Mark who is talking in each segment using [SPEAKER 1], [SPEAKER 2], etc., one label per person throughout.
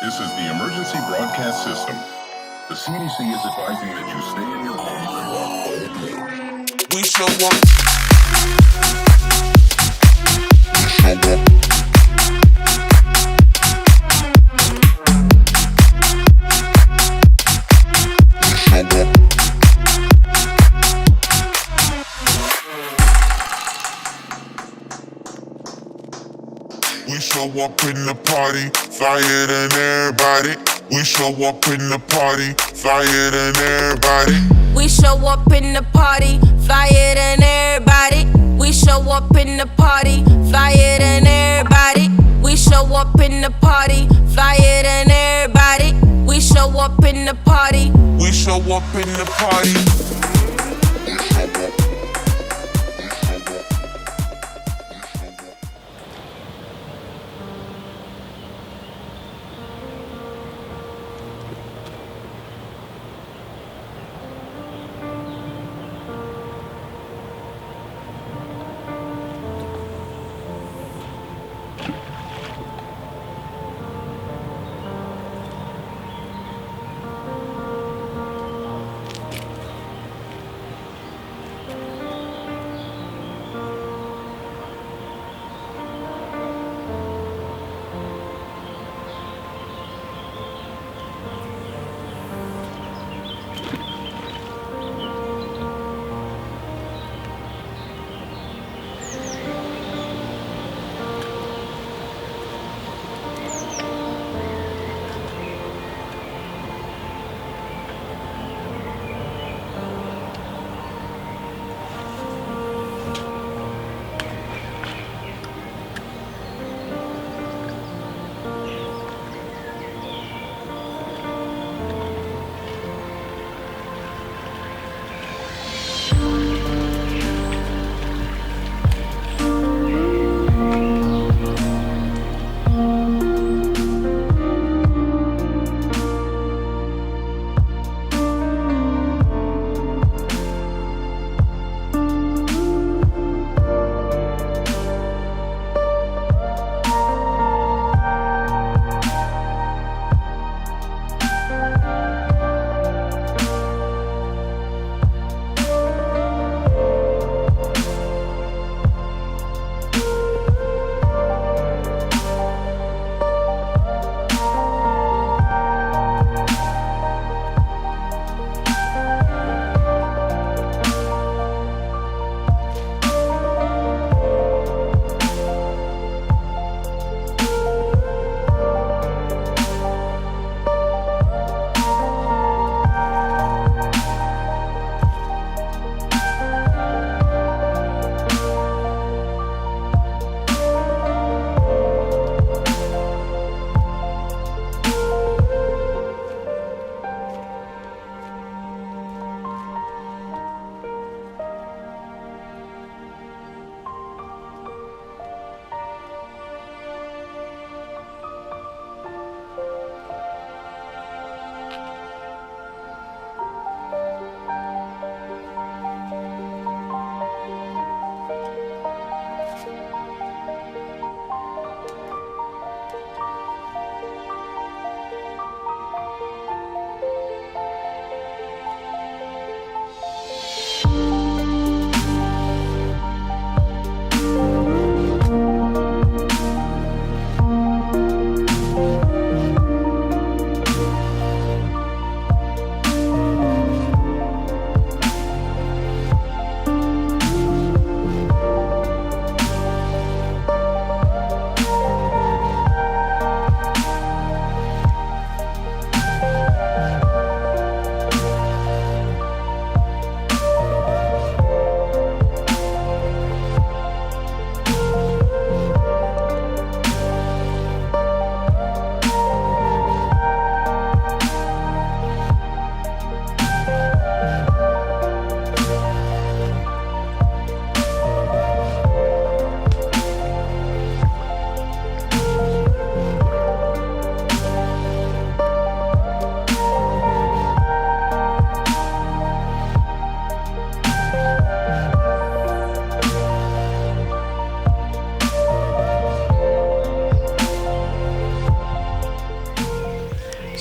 [SPEAKER 1] This is the emergency broadcast system. The CDC is advising that you stay in your homes and walk quietly.
[SPEAKER 2] We show up. We show up in the party, flyer than everybody. We show up in the party, flyer than everybody.
[SPEAKER 3] We show up in the party, flyer than everybody. We show up in the party, flyer than everybody. We show up in the party, flyer than everybody. We show up in the party.
[SPEAKER 2] We show up in the party.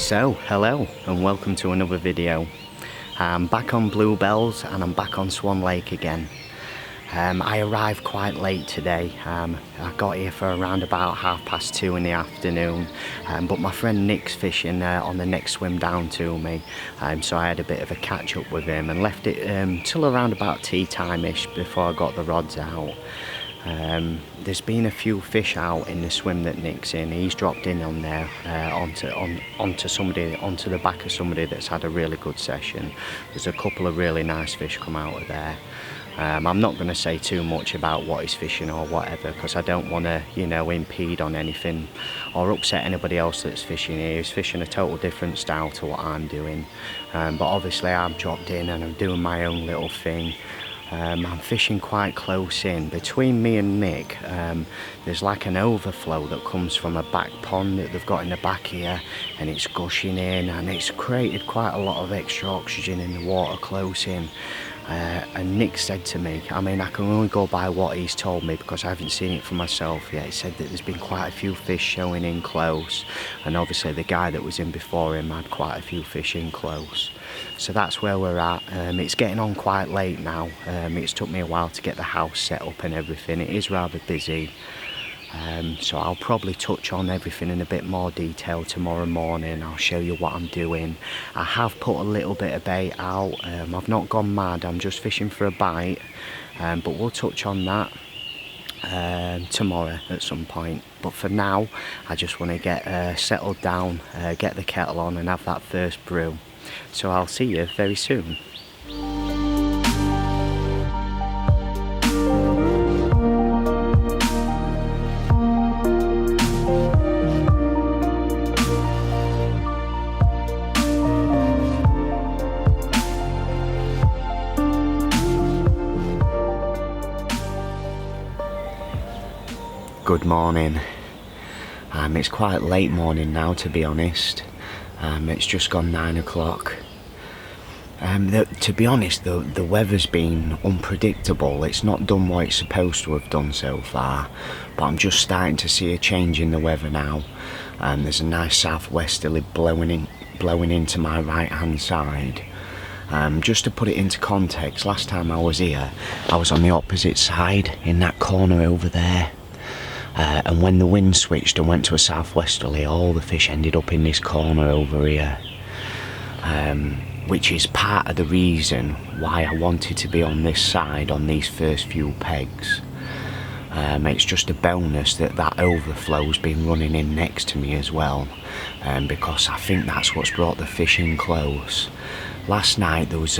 [SPEAKER 4] So, hello and welcome to another video. I'm back on Bluebells and I'm back on Swan Lake again. I arrived quite late today. I got here for around about 2:30 in the afternoon, but my friend Nick's fishing on the next swim down to me, so I had a bit of a catch up with him and left it till around about tea time-ish before I got the rods out. There's been a few fish out in the swim that Nick's in. He's dropped in on there onto the back of somebody that's had a really good session. There's a couple of really nice fish come out of there. I'm not going to say too much about what he's fishing or whatever, because I don't want to, you know, impede on anything or upset anybody else that's fishing here. He's fishing a total different style to what I'm doing, but obviously I'm dropped in and I'm doing my own little thing. I'm fishing quite close in. Between me and Nick, there's like an overflow that comes from a back pond that they've got in the back here, and it's gushing in and it's created quite a lot of extra oxygen in the water close in. And Nick said to me, I mean, I can only go by what he's told me because I haven't seen it for myself yet. He said that there's been quite a few fish showing in close, and obviously the guy that was in before him had quite a few fish in close. So that's where we're at. It's getting on quite late now. It's took me a while to get the house set up and everything. It is rather busy. So I'll probably touch on everything in a bit more detail tomorrow morning. I'll show you what I'm doing. I have put a little bit of bait out. I've not gone mad, I'm just fishing for a bite, but we'll touch on that tomorrow at some point. But for now, I just want to get settled down, get the kettle on and have that first brew. So I'll see you very soon. Good morning. It's quite late morning now, to be honest. It's just gone 9 o'clock. To be honest, the weather's been unpredictable. It's not done what it's supposed to have done so far, but I'm just starting to see a change in the weather now. There's a nice southwesterly blowing into my right hand side. Just to put it into context, last time I was here, I was on the opposite side in that corner over there. And when the wind switched and went to a southwesterly, all the fish ended up in this corner over here, which is part of the reason why I wanted to be on this side on these first few pegs. It's just a bonus that overflow's been running in next to me as well, because I think that's what's brought the fish in close. Last night there was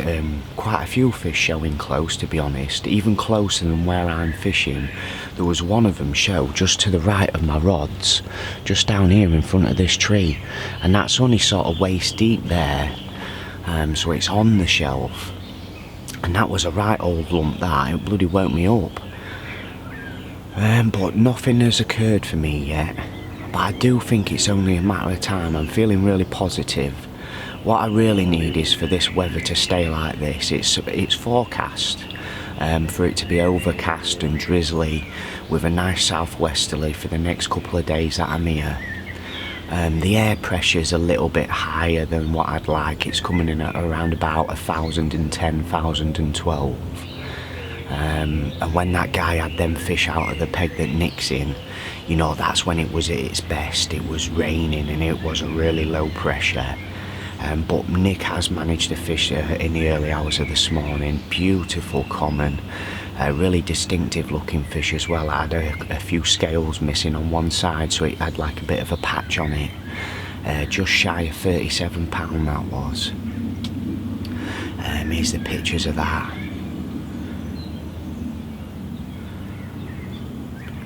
[SPEAKER 4] quite a few fish showing close, to be honest, even closer than where I'm fishing. There was one of them show just to the right of my rods, just down here in front of this tree, and that's only sort of waist deep there, so it's on the shelf, and that was a right old lump that, it bloody woke me up. But nothing has occurred for me yet, but I do think it's only a matter of time. I'm feeling really positive. What I really need is for this weather to stay like this. It's forecast for it to be overcast and drizzly with a nice southwesterly for the next couple of days that I'm here. The air pressure's a little bit higher than what I'd like. It's coming in at around about 1,010, 1,012. And when that guy had them fish out of the peg that Nick's in, you know, that's when it was at its best. It was raining and it was a really low pressure. But Nick has managed to fish in the early hours of this morning. Beautiful common, really distinctive looking fish as well. I had a few scales missing on one side, so it had like a bit of a patch on it. Just shy of £37 that was. Here's the pictures of that.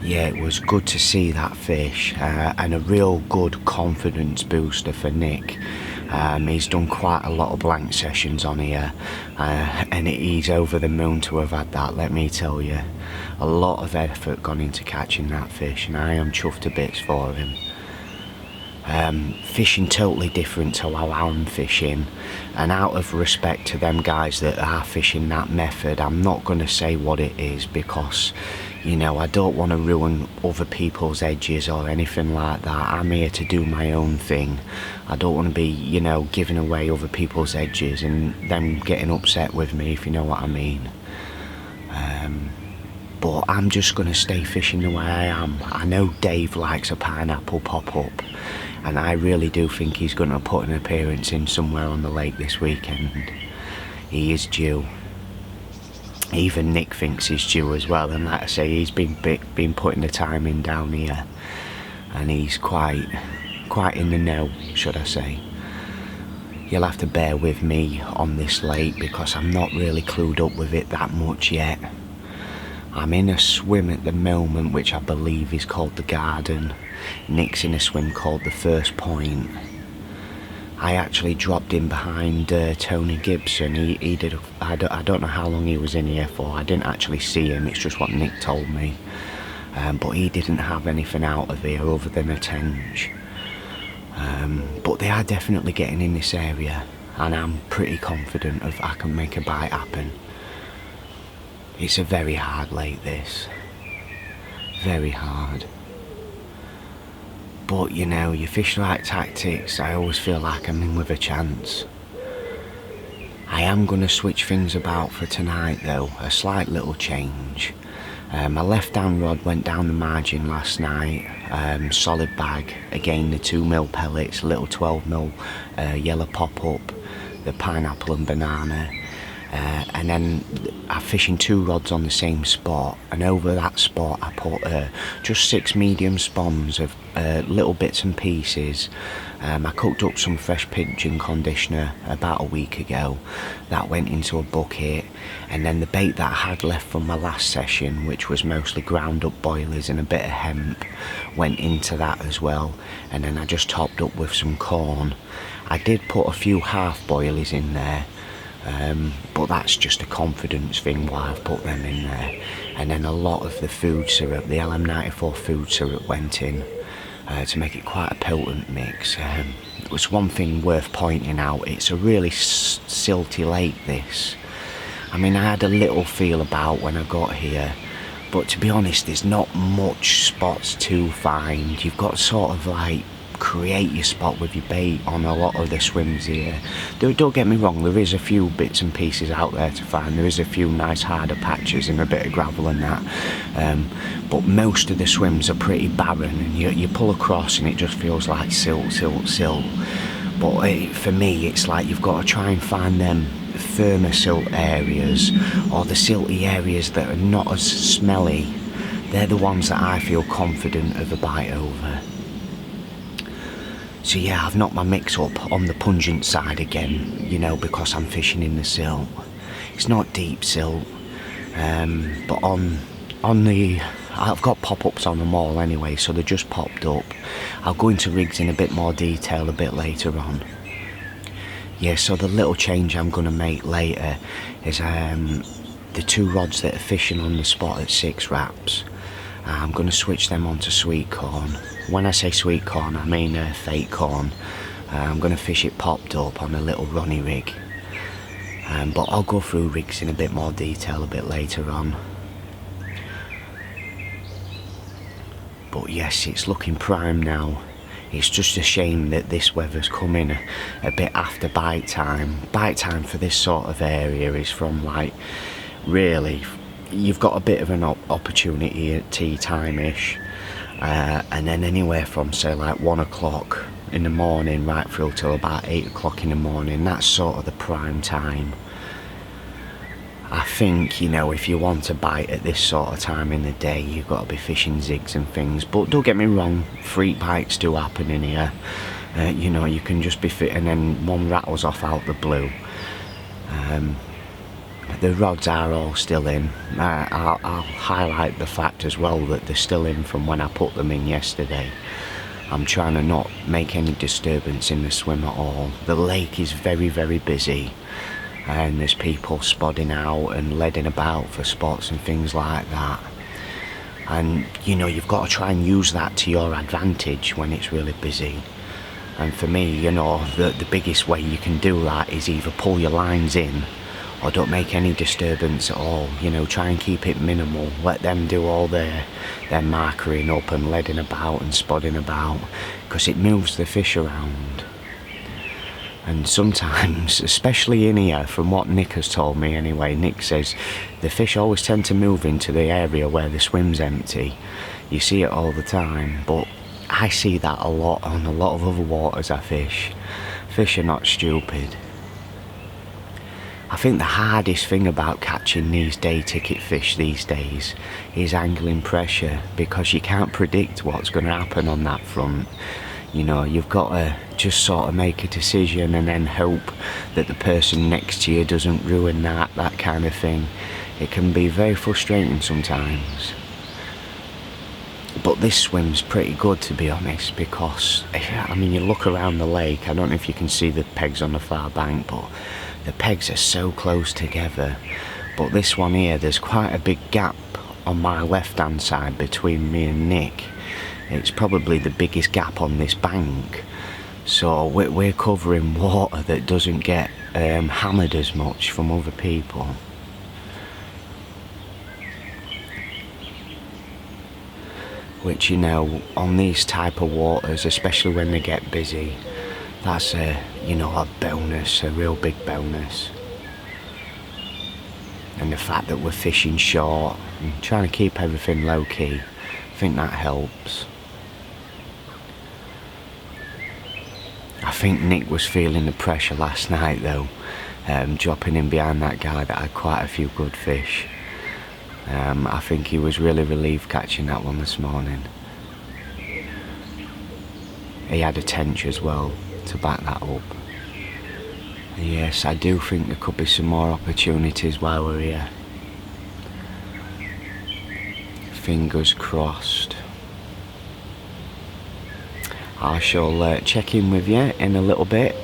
[SPEAKER 4] Yeah, it was good to see that fish, and a real good confidence booster for Nick. He's done quite a lot of blank sessions on here, and he's over the moon to have had that, let me tell you. A lot of effort gone into catching that fish, and I am chuffed to bits for him. Fishing totally different to how I'm fishing, and out of respect to them guys that are fishing that method, I'm not going to say what it is, because you know, I don't want to ruin other people's edges or anything like that. I'm here to do my own thing. I don't want to be, you know, giving away other people's edges and them getting upset with me, if you know what I mean. But I'm just going to stay fishing the way I am. I know Dave likes a pineapple pop-up, and I really do think he's going to put an appearance in somewhere on the lake this weekend. He is due. Even Nick thinks he's due as well, and like I say, he's been putting the time in down here, and he's quite in the know, should I say. You'll have to bear with me on this lake because I'm not really clued up with it that much yet. I'm in a swim at the moment which I believe is called the Garden. Nick's in a swim called the First Point. I actually dropped in behind Tony Gibson. He did. I don't know how long he was in here for. I didn't actually see him. It's just what Nick told me. But he didn't have anything out of here other than a tench. But they are definitely getting in this area, and I'm pretty confident of I can make a bite happen. It's a very hard lake, this. Very hard. But you know, you fish the right tactics, I always feel like I'm in with a chance. I am going to switch things about for tonight though, a slight little change. My left hand rod went down the margin last night, solid bag, again the 2mm pellets, little 12mm yellow pop-up, the pineapple and banana. And then I'm fishing 2 rods on the same spot, and over that spot I put just 6 medium spawns of little bits and pieces. I cooked up some fresh pigeon conditioner about a week ago. That went into a bucket, and then the bait that I had left from my last session, which was mostly ground up boilies and a bit of hemp, went into that as well. And then I just topped up with some corn. I did put a few half boilies in there. But that's just a confidence thing why I've put them in there. And then a lot of the food syrup, the LM94 food syrup, went in to make it quite a potent mix. It was one thing worth pointing out, it's a really silty lake, this. I mean, I had a little feel about when I got here, but to be honest, there's not much spots to find. You've got to sort of like create your spot with your bait on a lot of the swims here. Don't get me wrong, there is a few bits and pieces out there to find. There is a few nice harder patches and a bit of gravel and that, but most of the swims are pretty barren, and you pull across and it just feels like silt. But for me, it's like you've got to try and find them firmer silt areas, or the silty areas that are not as smelly. They're the ones that I feel confident of a bite over. So yeah, I've knocked my mix up on the pungent side again, you know, because I'm fishing in the silt. It's not deep silt, but on the, I've got pop-ups on them all anyway, so they just popped up. I'll go into rigs in a bit more detail a bit later on. Yeah, so the little change I'm going to make later is the 2 rods that are fishing on the spot at 6 wraps. I'm going to switch them onto sweet corn. When I say sweet corn, I mean fake corn. I'm going to fish it popped up on a little Ronnie rig. But I'll go through rigs in a bit more detail a bit later on. But yes, it's looking prime now. It's just a shame that this weather's coming a bit after bite time. Bite time for this sort of area is from like, really, you've got a bit of an opportunity at tea time-ish, and then anywhere from say like 1 o'clock in the morning right through till about 8 o'clock in the morning. That's sort of the prime time. I think, you know, if you want to bite at this sort of time in the day, you've got to be fishing zigs and things. But don't get me wrong, freak bites do happen in here. You know, you can just be fit, and then one rattles off out the blue. The rods are all still in. I'll highlight the fact as well that they're still in from when I put them in yesterday. I'm trying to not make any disturbance in the swim at all. The lake is very, very busy, and there's people spodding out and leading about for spots and things like that. And you know, you've got to try and use that to your advantage when it's really busy. And for me, you know, the biggest way you can do that is either pull your lines in or don't make any disturbance at all. You know, try and keep it minimal. Let them do all their markering up and leading about and spodding about, because it moves the fish around. And sometimes, especially in here, from what Nick has told me anyway, Nick says the fish always tend to move into the area where the swim's empty. You see it all the time, but I see that a lot on a lot of other waters I fish. Fish are not stupid. I think the hardest thing about catching these day ticket fish these days is angling pressure, because you can't predict what's going to happen on that front. You know, you've got to just sort of make a decision and then hope that the person next to you doesn't ruin that kind of thing. It can be very frustrating sometimes. But this swim's pretty good, to be honest, because, I mean, you look around the lake, I don't know if you can see the pegs on the far bank, but the pegs are so close together. But this one here, there's quite a big gap on my left hand side between me and Nick. It's probably the biggest gap on this bank, so we're covering water that doesn't get hammered as much from other people. Which, you know, on these type of waters, especially when they get busy, that's a bonus, a real big bonus. And the fact that we're fishing short and trying to keep everything low key, I think that helps. I think Nick was feeling the pressure last night though, dropping in behind that guy that had quite a few good fish. I think he was really relieved catching that one this morning. He had a tench as well to back that up. Yes, I do think there could be some more opportunities while we're here. Fingers crossed. I shall check in with you in a little bit.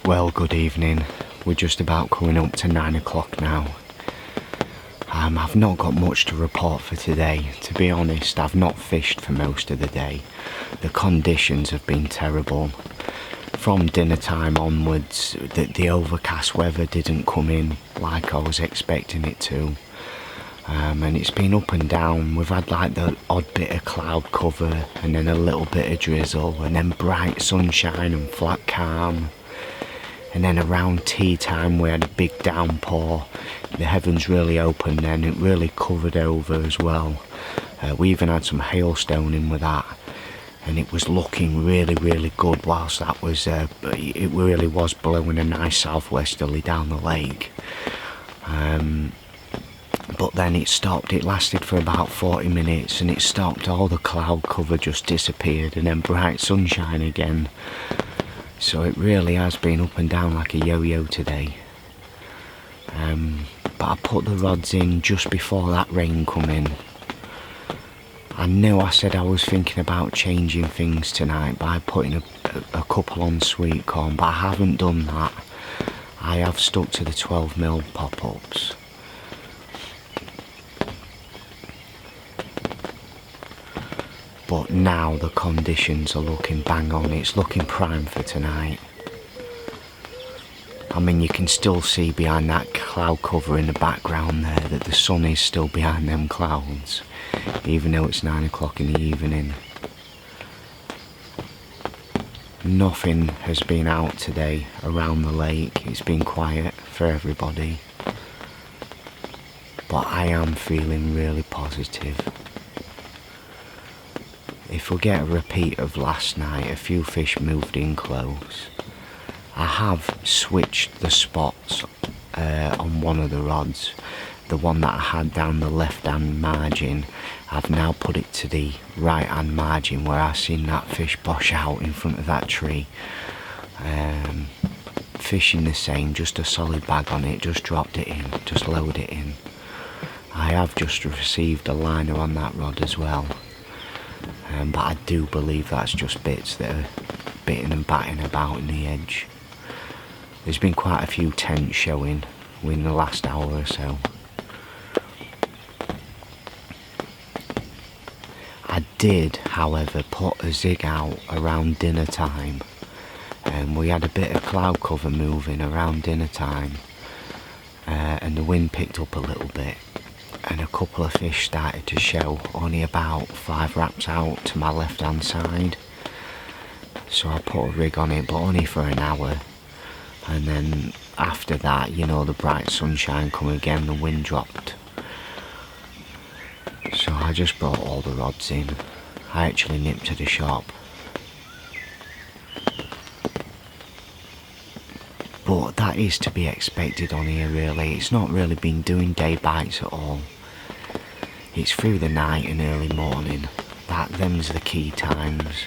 [SPEAKER 4] Well, good evening. We're just about coming up to 9 o'clock now. I've not got much to report for today. To be honest, I've not fished for most of the day. The conditions have been terrible. From dinner time onwards, the overcast weather didn't come in like I was expecting it to. And it's been up and down. We've had like the odd bit of cloud cover and then a little bit of drizzle and then bright sunshine and flat calm. And then around tea time we had a big downpour. The heavens really opened then, it really covered over as well. We even had some hailstone in with that, and it was looking really, really good whilst that was, it really was blowing a nice southwesterly down the lake. But then it stopped, it lasted for about 40 minutes and it stopped, all the cloud cover just disappeared and then bright sunshine again. So it really has been up and down like a yo-yo today. But I put the rods in just before that rain come in. I know I said I was thinking about changing things tonight by putting a couple on sweet corn, but I haven't done that. I have stuck to the 12mm pop-ups. But now the conditions are looking bang on, it's looking prime for tonight. I mean, you can still see behind that cloud cover in the background there that the sun is still behind them clouds. even though it's 9 o'clock in the evening. Nothing has been out today around the lake. It's been quiet for everybody. But I am feeling really positive. If we get a repeat of last night, a few fish moved in close. I have switched the spots on one of the rods. The one that I had down the left hand margin, I've now put it to the right hand margin where I seen that fish bosh out in front of that tree. Fishing the same, just a solid bag on it, just dropped it in, just lowered it in. I have just received a liner on that rod as well. But I do believe that's just bits that are bitting and batting about in the edge. There's been quite a few tents showing in the last hour or so. I did, however, put a zig out around dinner time. We had a bit of cloud cover moving around dinner time, and the wind picked up a little bit. And a couple of fish started to show, only about 5 wraps out to my left hand side. So I put a rig on it, but only for an hour. And then after that, you know, the bright sunshine come again, the wind dropped. So I just brought all the rods in. I actually nipped to the shop. But that is to be expected on here really. It's not really been doing day bites at all. It's through the night and early morning. Them's the key times.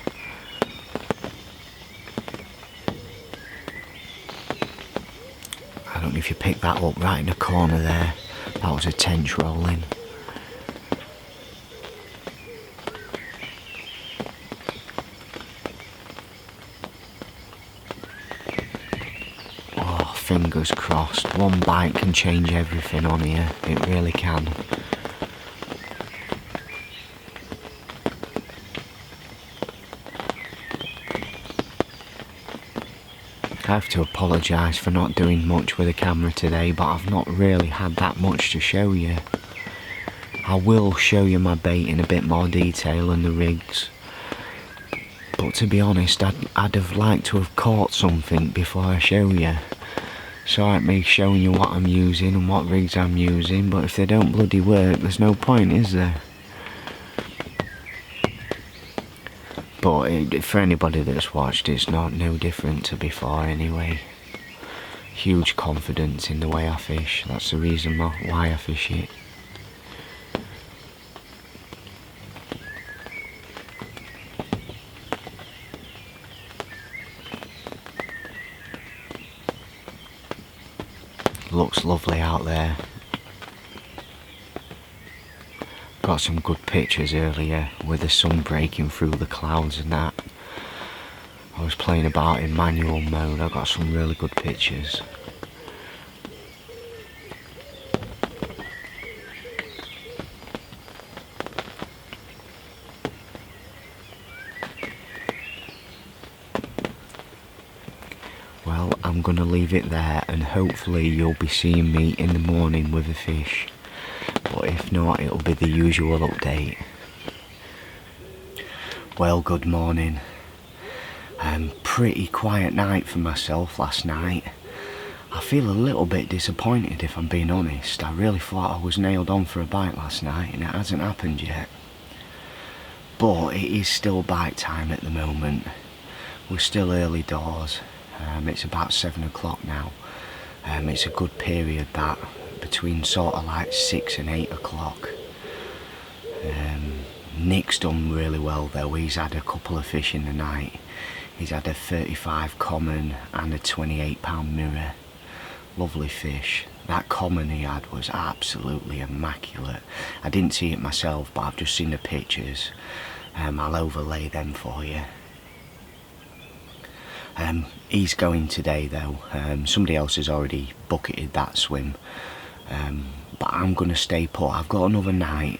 [SPEAKER 4] I don't know if you picked that up right in the corner there. That was a tench rolling. Fingers crossed. One bite can change everything on here. It really can. I have to apologise for not doing much with the camera today, but I've not really had that much to show you. I will show you my bait in a bit more detail and the rigs. But to be honest, I'd have liked to have caught something before I show you. So like me showing you what I'm using and what rigs I'm using, but if they don't bloody work, there's no point, is there? But for anybody that's watched, it's no different to before anyway. Huge confidence in the way I fish. That's the reason why I fish it. Looks lovely out there. Got some good pictures earlier with the sun breaking through the clouds and that. I was playing about in manual mode. I got some really good pictures. Well, I'm going to leave it there and hopefully you'll be seeing me in the morning with a fish. But if not, it'll be the usual update. Well, good morning. Pretty quiet night for myself last night. I feel a little bit disappointed if I'm being honest. I really thought I was nailed on for a bite last night and it hasn't happened yet. But it is still bite time at the moment. We're still early doors. It's about 7 o'clock now. It's a good period that, between sort of like 6 and 8 o'clock. Nick's done really well though. He's had a couple of fish in the night. He's had a 35 common and a 28-pound mirror. Lovely fish. That common he had was absolutely immaculate. I didn't see it myself, but I've just seen the pictures. I'll overlay them for you. He's going today though. Somebody else has already bucketed that swim. But I'm going to stay put. I've got another night.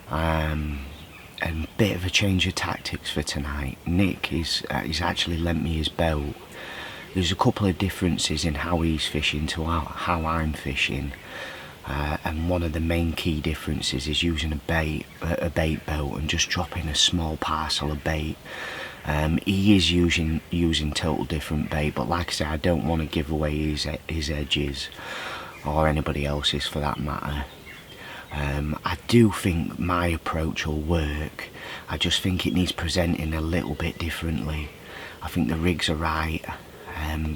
[SPEAKER 4] And a bit of a change of tactics for tonight. Nick he's actually lent me his boat. There's a couple of differences in how he's fishing to how I'm fishing. and one of the main key differences is using a bait boat and just dropping a small parcel of bait. He is using total different bait, but like I say, I don't want to give away his edges, or anybody else's for that matter. I do think my approach will work. I just think it needs presenting a little bit differently. I think the rigs are right,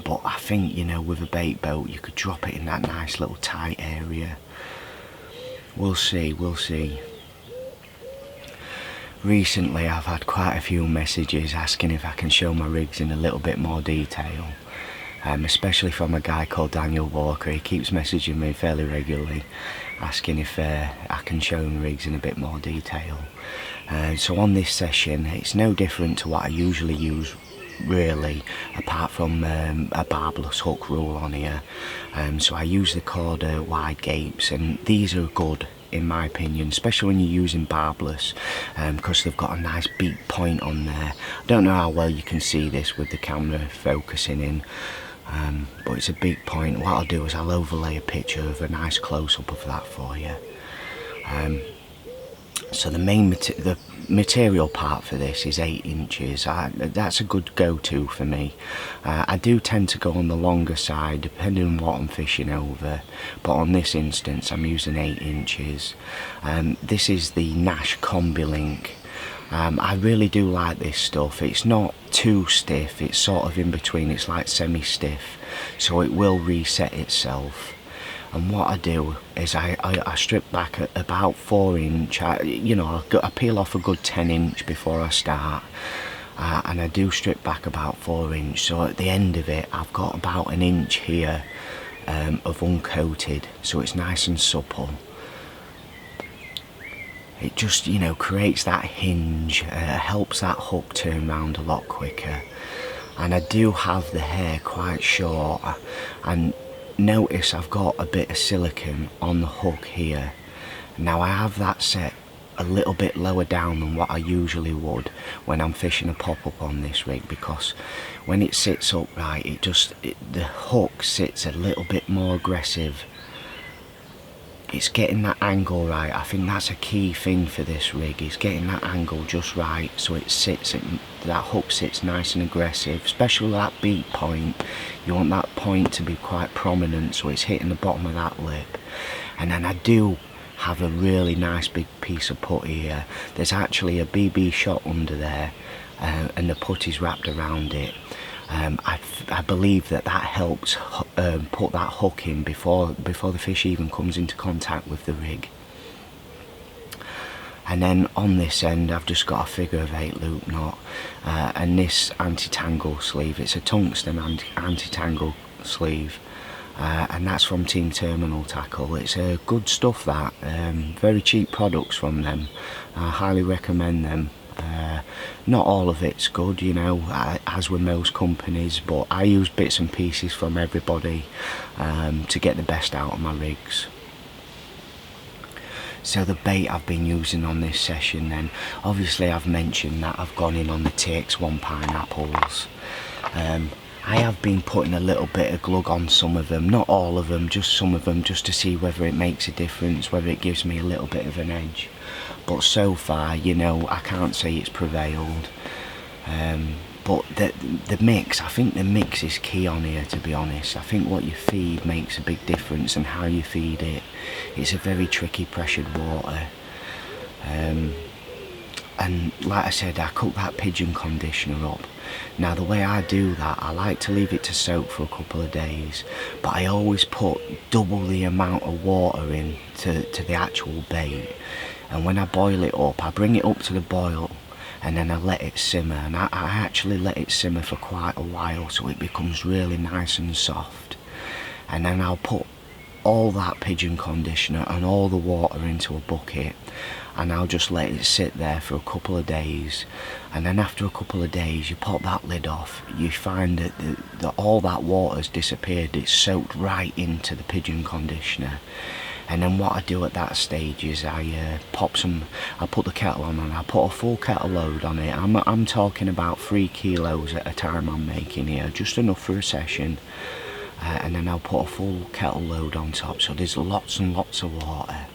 [SPEAKER 4] but I think, you know, with a bait boat you could drop it in that nice little tight area. We'll see. Recently I've had quite a few messages asking if I can show my rigs in a little bit more detail, especially from a guy called Daniel Walker. He keeps messaging me fairly regularly asking if I can show him rigs in a bit more detail. So on this session it's no different to what I usually use really, apart from a barbless hook rule on here. So I use the Corda wide gapes, and these are good in my opinion, especially when you're using barbless, because they've got a nice beak point on there. I don't know how well you can see this with the camera focusing in, but it's a beak point. What I'll do is I'll overlay a picture of a nice close-up of that for you. So the material part for this is 8 inches. That's a good go-to for me. I do tend to go on the longer side depending on what I'm fishing over, but on this instance I'm using 8 inches. This is the Nash Combi Link. I really do like this stuff. It's not too stiff, it's sort of in between, it's like semi-stiff, so it will reset itself. And what I do is I strip back at about 4 inch. I peel off a good 10 inch before I start, and I do strip back about 4 inch. So at the end of it I've got about 1 inch here of uncoated, so it's nice and supple. It just, you know, creates that hinge, helps that hook turn round a lot quicker. And I do have the hair quite short, and notice I've got a bit of silicone on the hook here. Now I have that set a little bit lower down than what I usually would when I'm fishing a pop-up on this rig, because when it sits upright the hook sits a little bit more aggressive. It's getting that angle right. I think that's a key thing for this rig, is getting that angle just right so that hook sits nice and aggressive, especially that beak point. You want that point to be quite prominent so it's hitting the bottom of that lip. And then I do have a really nice big piece of putty here. There's actually a BB shot under there, and the putty's wrapped around it. I believe that helps put that hook in before the fish even comes into contact with the rig. And then on this end I've just got a figure of 8 loop knot, and this anti-tangle sleeve. It's a tungsten anti-tangle sleeve, and that's from Team Terminal Tackle. It's good stuff, that very cheap products from them. I highly recommend them. Not all of it's good, you know, as with most companies, but I use bits and pieces from everybody to get the best out of my rigs. So the bait I've been using on this session, then obviously I've mentioned that I've gone in on the TX1 pineapples. I have been putting a little bit of glug on some of them, not all of them, just some of them, just to see whether it makes a difference, whether it gives me a little bit of an edge. But so far, you know, I can't say it's prevailed. But the mix, I think the mix is key on here, to be honest. I think what you feed makes a big difference, and how you feed it. It's a very tricky pressured water. And like I said, I cook that pigeon conditioner up. Now the way I do that, I like to leave it to soak for a couple of days, but I always put double the amount of water in to the actual bait. And when I boil it up, I bring it up to the boil, and then I let it simmer. And I actually let it simmer for quite a while, so it becomes really nice and soft. And then I'll put all that pigeon conditioner and all the water into a bucket, and I'll just let it sit there for a couple of days. And then after a couple of days, you pop that lid off, you find that all that water's disappeared. It's soaked right into the pigeon conditioner. And then what I do at that stage is I put the kettle on, and I put a full kettle load on it. I'm talking about 3 kilos at a time I'm making here, just enough for a session. and then I'll put a full kettle load on top, so there's lots and lots of water,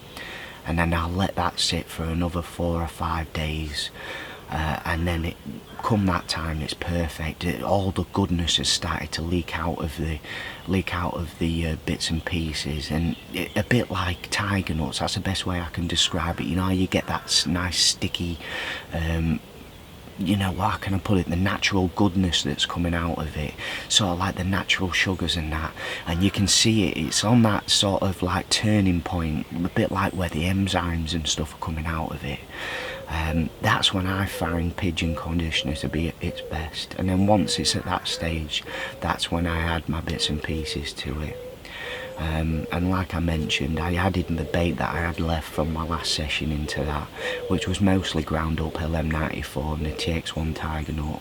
[SPEAKER 4] and then I'll let that sit for another 4 or 5 days, and then come that time it's perfect. All the goodness has started to leak out of the bits and pieces, and a bit like tiger nuts, that's the best way I can describe it. You know, you get that nice sticky, you know, how can I put it, the natural goodness that's coming out of it, sort of like the natural sugars and that, and you can see it's on that sort of like turning point, a bit like where the enzymes and stuff are coming out of it. That's when I find pigeon conditioner to be at its best, and then once it's at that stage, that's when I add my bits and pieces to it. And like I mentioned, I added the bait that I had left from my last session into that, which was mostly ground up LM94 and the TX1 tiger nut,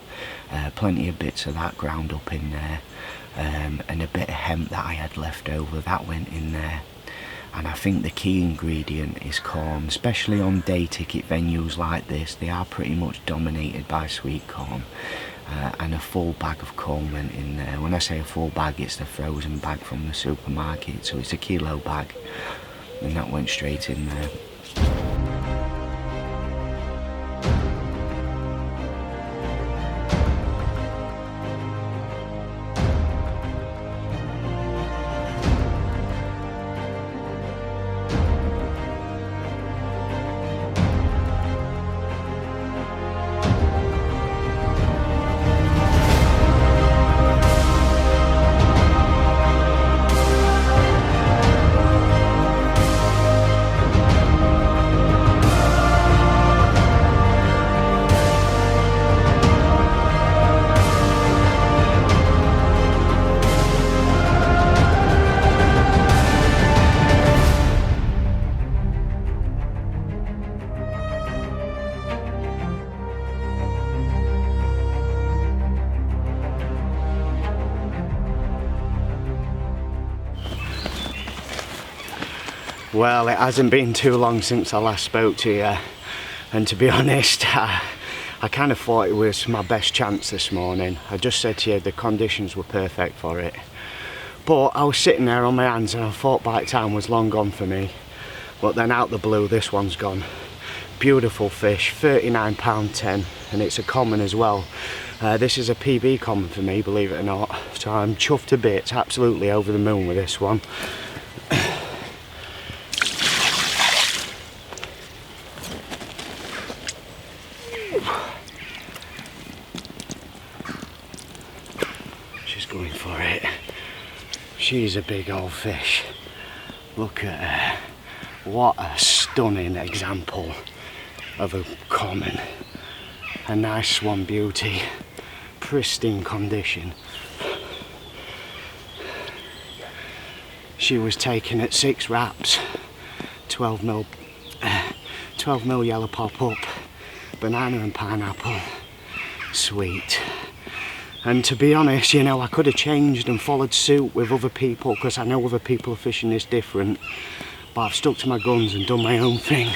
[SPEAKER 4] plenty of bits of that ground up in there, and a bit of hemp that I had left over, that went in there. And I think the key ingredient is corn, especially on day ticket venues like this. They are pretty much dominated by sweet corn, and a full bag of corn went in there. When I say a full bag, it's the frozen bag from the supermarket, so it's a kilo bag, and that went straight in there. Well, it hasn't been too long since I last spoke to you, and to be honest, I kind of thought it was my best chance this morning. I just said to you the conditions were perfect for it, but I was sitting there on my hands and I thought bite time was long gone for me. But then out the blue, this one's gone. Beautiful fish, £39.10, and it's a common as well. This is a PB common for me, believe it or not, so I'm chuffed to bits, absolutely over the moon with this one. She's going for it. She's a big old fish. Look at her. What a stunning example of a common. A nice swan beauty. Pristine condition. She was taken at 6 wraps. 12mm yellow pop up. Banana and pineapple. Sweet. And to be honest, you know, I could have changed and followed suit with other people, because I know other people are fishing this different, but I've stuck to my guns and done my own thing,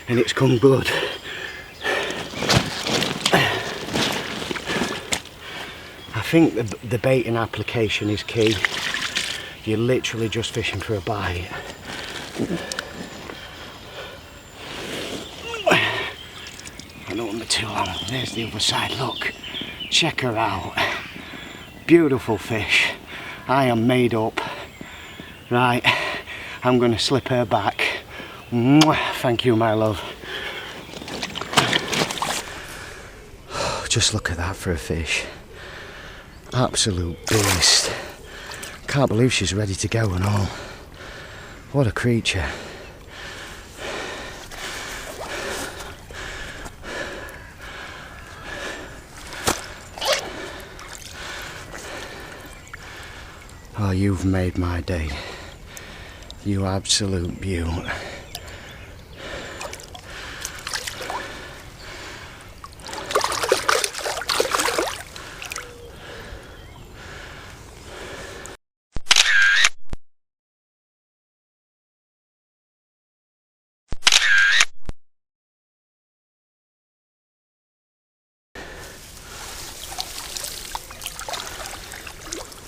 [SPEAKER 4] and it's come good. I think the baiting application is key. You're literally just fishing for a bite. I don't want to be too long. There's the other side, look. Check her out. Beautiful fish. I am made up. Right, I'm going to slip her back. Mwah. Thank you, my love. Just look at that for a fish. Absolute beast. Can't believe she's ready to go and all. What a creature. Oh, you've made my day. You absolute beaut.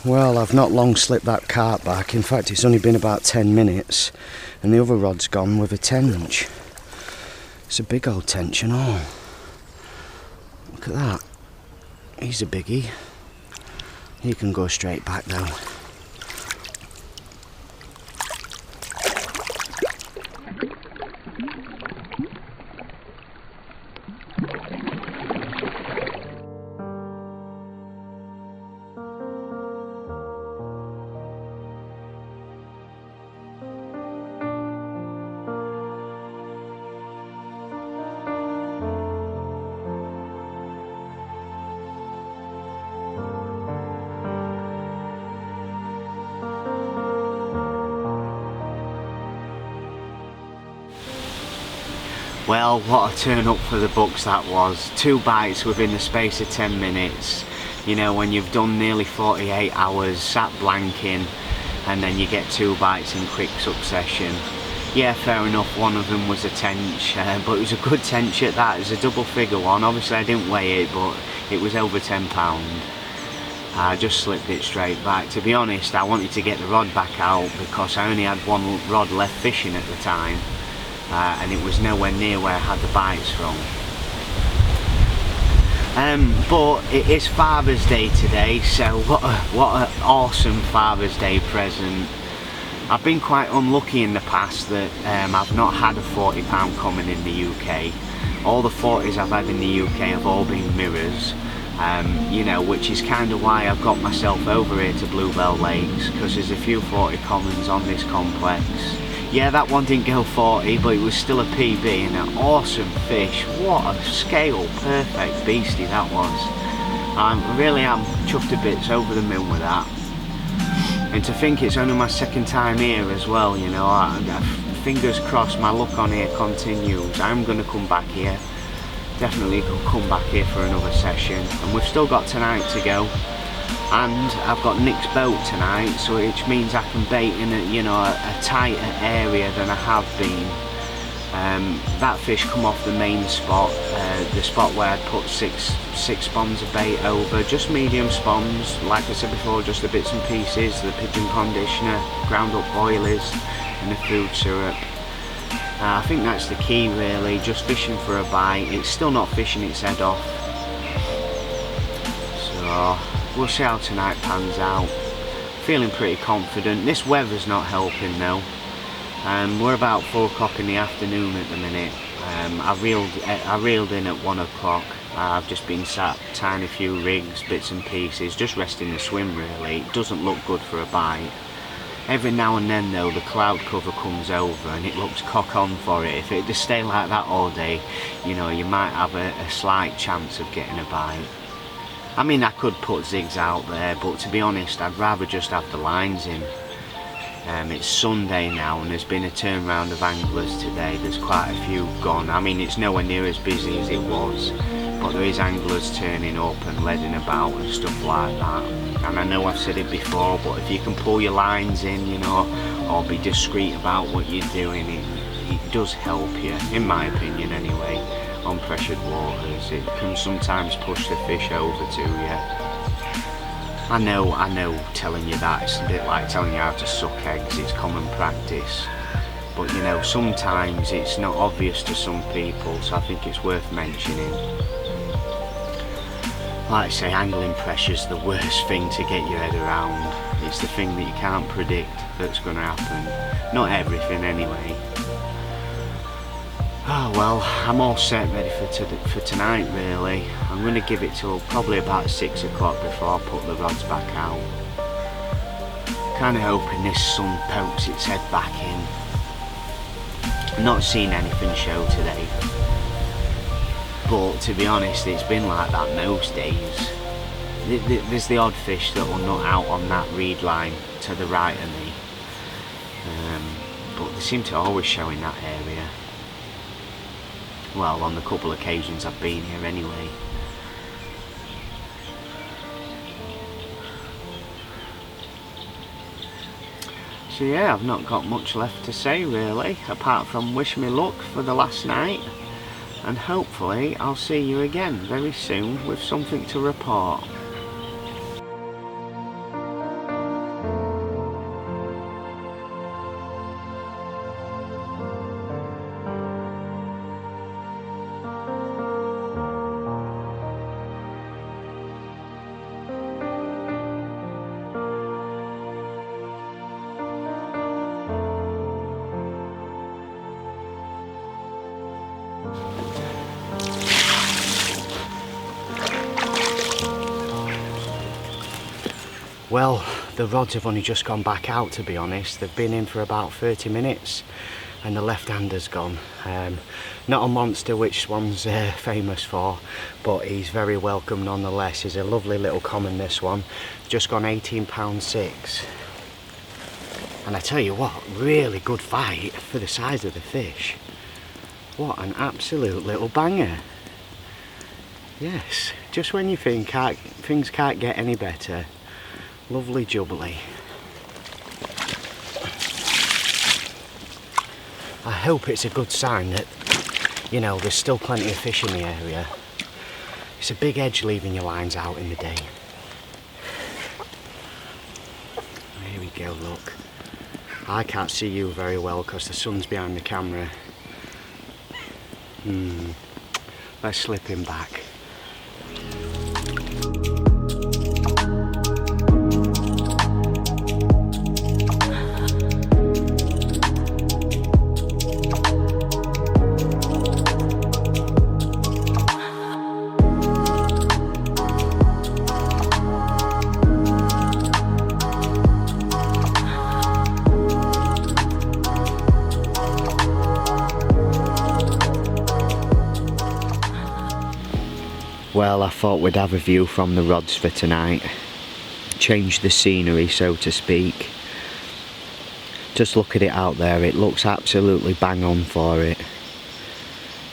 [SPEAKER 4] Well, I've not long slipped that carp back. In fact, it's only been about 10 minutes and the other rod's gone with a 10-inch. It's a big old tench and all. Look at that. He's a biggie. He can go straight back though. Well, what a turn up for the books that was. 2 bites within the space of 10 minutes. You know, when you've done nearly 48 hours, sat blanking, and then you get 2 bites in quick succession. Yeah, fair enough, one of them was a tench, but it was a good tench at that. It was a double figure one. Obviously I didn't weigh it, but it was over 10 pound. I just slipped it straight back. To be honest, I wanted to get the rod back out because I only had 1 rod left fishing at the time. And it was nowhere near where I had the bites from. But it is Father's Day today, so what an awesome Father's Day present. I've been quite unlucky in the past that I've not had a £40 common in the UK. All the 40s I've had in the UK have all been mirrors, you know, which is kind of why I've got myself over here to Bluebell Lakes, because there's a few 40 commons on this complex. Yeah, that one didn't go 40, but it was still a PB and an awesome fish. What a scale, perfect beastie that was. I really am chuffed to bits, over the moon with that. And to think it's only my 2nd time here as well, you know, fingers crossed my luck on here continues. I'm going to come back here, definitely come back here for another session. And we've still got tonight to go. And I've got Nick's boat tonight, so which means I can bait in a, you know, a tighter area than I have been. That fish come off the main spot, the spot where I'd put six spawns of bait over, just medium spawns, like I said before, just the bits and pieces, the pigeon conditioner, ground up boilies and the food syrup. I think that's the key really, just fishing for a bite. It's still not fishing its head off. So we'll see how tonight pans out. Feeling pretty confident. This weather's not helping though. We're about 4 o'clock in the afternoon at the minute. I reeled in at 1 o'clock. I've just been sat tying a few rigs, bits and pieces, just resting the swim really. It doesn't look good for a bite. Every now and then though the cloud cover comes over and it looks cock on for it. If it just stay like that all day, you know, you might have a slight chance of getting a bite. I mean, I could put zigs out there, but to be honest, I'd rather just have the lines in. It's Sunday now and there's been a turnaround of anglers today. There's quite a few gone. I mean, it's nowhere near as busy as it was, but there is anglers turning up and leading about and stuff like that. And I know I've said it before, but if you can pull your lines in, you know, or be discreet about what you're doing, it does help you, in my opinion anyway. On pressured waters, it can sometimes push the fish over to you. I know telling you that, it's a bit like telling you how to suck eggs, it's common practice. But you know, sometimes it's not obvious to some people, so I think it's worth mentioning. Like I say, angling pressure's the worst thing to get your head around. It's the thing that you can't predict that's going to happen. Not everything anyway. Oh well, I'm all set ready for tonight really. I'm going to give it till probably about 6 o'clock before I put the rods back out. Kind of hoping this sun pokes its head back in. I'm not seeing anything show today. But to be honest, it's been like that most days. There's the odd fish that will nut out on that reed line to the right of me. But they seem to always show in that area. Well, on the couple occasions I've been here anyway. So yeah, I've not got much left to say really, apart from wish me luck for the last night. And hopefully I'll see you again very soon with something to report. Well, the rods have only just gone back out, to be honest. They've been in for about 30 minutes and the left-hander's gone. Not a monster, which Swan's famous for, but he's very welcome nonetheless. He's a lovely little common, this one. Just gone £18.6. And I tell you what, really good fight for the size of the fish. What an absolute little banger. Yes, just when you think things can't get any better. Lovely jubbly. I hope it's a good sign that, you know, there's still plenty of fish in the area. It's a big edge leaving your lines out in the day. Here we go, look. I can't see you very well because the sun's behind the camera. Let's slip him back. Well, I thought we'd have a view from the rods for tonight. Change the scenery, so to speak. Just look at it out there, it looks absolutely bang on for it.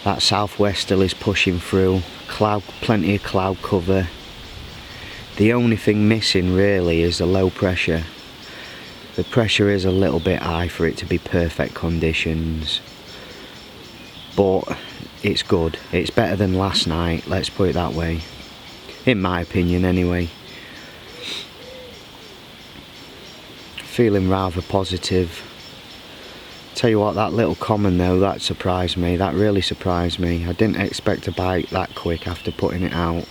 [SPEAKER 4] That southwesterly is pushing through, plenty of cloud cover. The only thing missing really is the low pressure. The pressure is a little bit high for it to be perfect conditions. But it's good. It's better than last night, let's put it that way. In my opinion anyway. Feeling rather positive. Tell you what, that little common though, that surprised me. That really surprised me. I didn't expect to bite that quick after putting it out.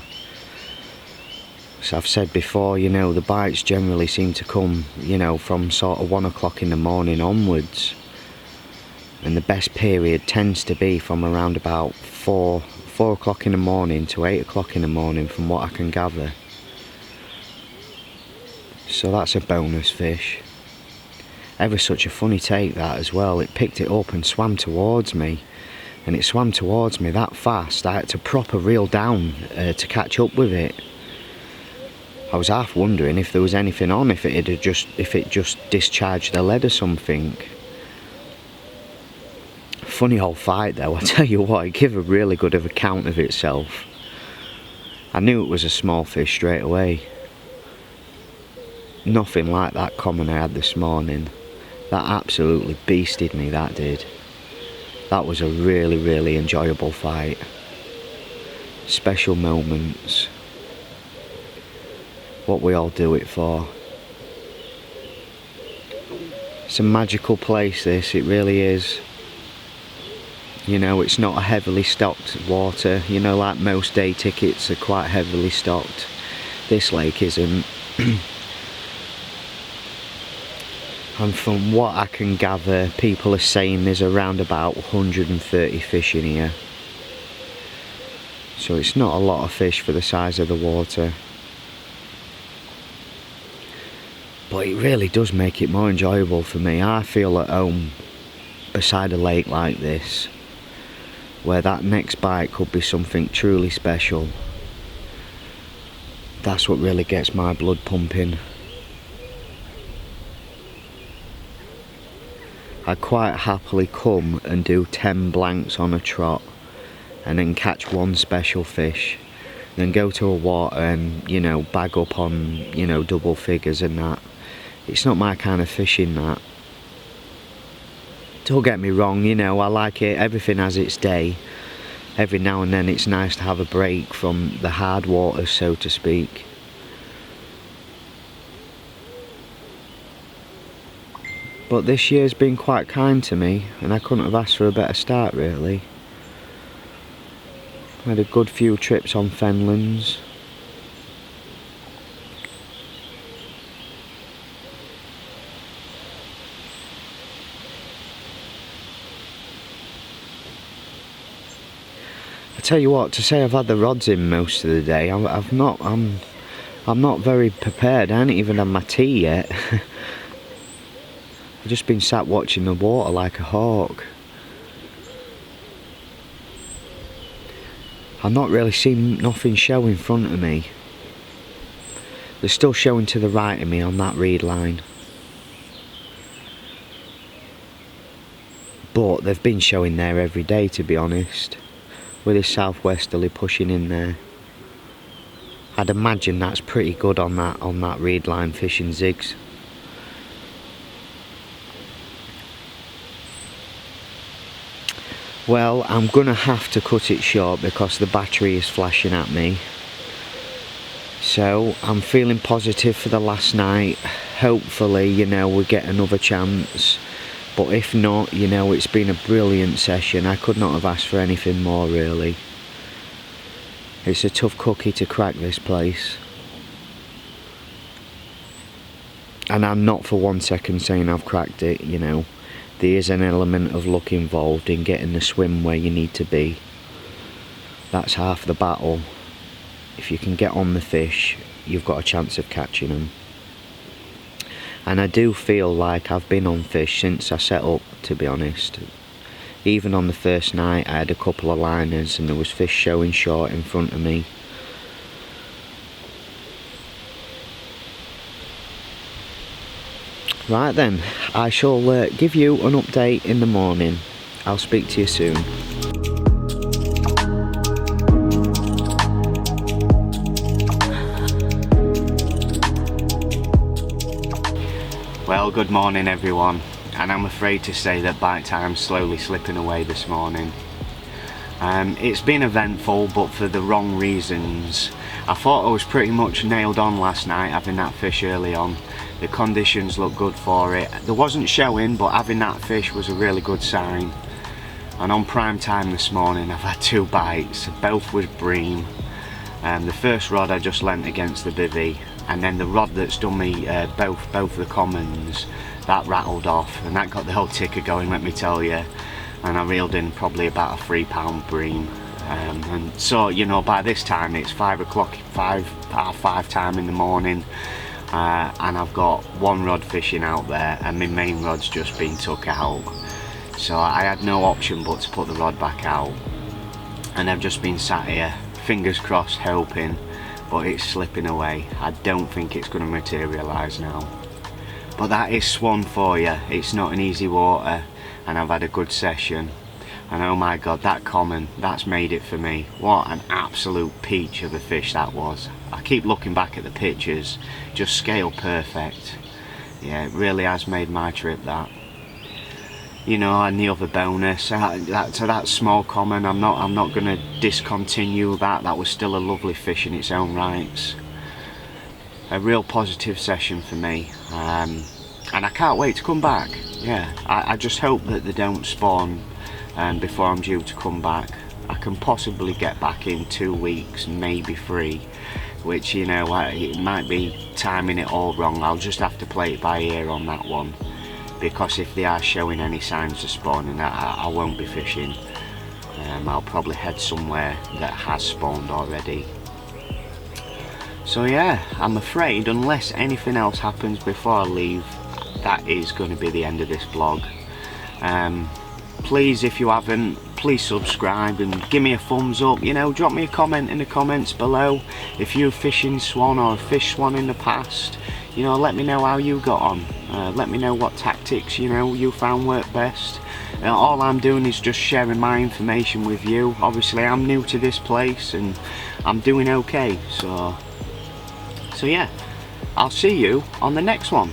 [SPEAKER 4] So I've said before, you know, the bites generally seem to come, you know, from sort of 1 o'clock in the morning onwards. And the best period tends to be from around about 4 o'clock in the morning to 8 o'clock in the morning, from what I can gather. So that's a bonus fish. Ever such a funny take that as well. It picked it up and swam towards me. And it swam towards me that fast, I had to proper reel down to catch up with it. I was half wondering if there was anything on, if it just discharged the lead or something. Funny old fight though, I tell you what, it gave a really good of account of itself. I knew it was a small fish straight away. Nothing like that common I had this morning. That absolutely beasted me, that did. That was a really, really enjoyable fight. Special moments. What we all do it for. It's a magical place, this, it really is. You know, it's not a heavily stocked water. You know, like most day tickets are quite heavily stocked. This lake isn't. And from what I can gather, people are saying there's around about 130 fish in here. So it's not a lot of fish for the size of the water. But it really does make it more enjoyable for me. I feel at home beside a lake like this, where that next bite could be something truly special. That's what really gets my blood pumping. I'd quite happily come and do 10 blanks on a trot and then catch one special fish, then go to a water and, you know, bag up on, you know, double figures and that. It's not my kind of fishing, that. Don't get me wrong, you know, I like it, everything has its day. Every now and then it's nice to have a break from the hard waters, so to speak. But this year's been quite kind to me, and I couldn't have asked for a better start really. I had a good few trips on Fenlands. tell you what, to say I've had the rods in most of the day, I'm not very prepared. I haven't even had my tea yet. I've just been sat watching the water like a hawk. I'm not really seeing nothing show in front of me. They're still showing to the right of me on that reed line. But they've been showing there every day, to be honest. With this southwesterly pushing in there. I'd imagine that's pretty good on that reed line fishing zigs. Well, I'm gonna have to cut it short because the battery is flashing at me. So I'm feeling positive for the last night. Hopefully, you know, we get another chance. But if not, you know, it's been a brilliant session. I could not have asked for anything more, really. It's a tough cookie to crack, this place. And I'm not for 1 second saying I've cracked it, you know. There is an element of luck involved in getting the swim where you need to be. That's half the battle. If you can get on the fish, you've got a chance of catching them. And I do feel like I've been on fish since I set up, to be honest. Even on the first night I had a couple of liners and there was fish showing short in front of me. Right then, I shall give you an update in the morning. I'll speak to you soon. Well, good morning everyone, and I'm afraid to say that bite time's slowly slipping away this morning. It's been eventful, but for the wrong reasons. I thought I was pretty much nailed on last night having that fish early on. The conditions looked good for it. There wasn't showing, but having that fish was a really good sign. And on prime time this morning I've had 2 bites, both with bream. The first rod I just leant against the bivvy, and then the rod that's done me both the commons, that rattled off, and that got the whole ticker going, let me tell you. And I reeled in probably about a 3-pound bream. And so, you know, by this time it's 5 o'clock, half 5 time in the morning, and I've got 1 rod fishing out there, and my main rod's just been took out. So I had no option but to put the rod back out, and I've just been sat here, fingers crossed, hoping, but it's slipping away. I don't think it's going to materialise now. But that is Swan for you. It's not an easy water, and I've had a good session. And oh my god, that common, that's made it for me. What an absolute peach of a fish that was. I keep looking back at the pictures, just scale perfect. Yeah, it really has made my trip, that. You know, and the other bonus, that small common, I'm not going to discontinue that. That was still a lovely fish in its own rights. A real positive session for me, and I can't wait to come back. Yeah, I just hope that they don't spawn before I'm due to come back. I can possibly get back in 2 weeks, maybe 3, which, you know, it might be timing it all wrong. I'll just have to play it by ear on that one, because if they are showing any signs of spawning, I won't be fishing. I'll probably head somewhere that has spawned already. So yeah, I'm afraid unless anything else happens before I leave, that is going to be the end of this vlog. Please, if you haven't, please subscribe and give me a thumbs up. You know, drop me a comment in the comments below if you're fishing swan or fished swan in the past. You know, let me know how you got on. Let me know what tactics, you know, you found work best. All I'm doing is just sharing my information with you. Obviously I'm new to this place and I'm doing okay, so yeah, I'll see you on the next one.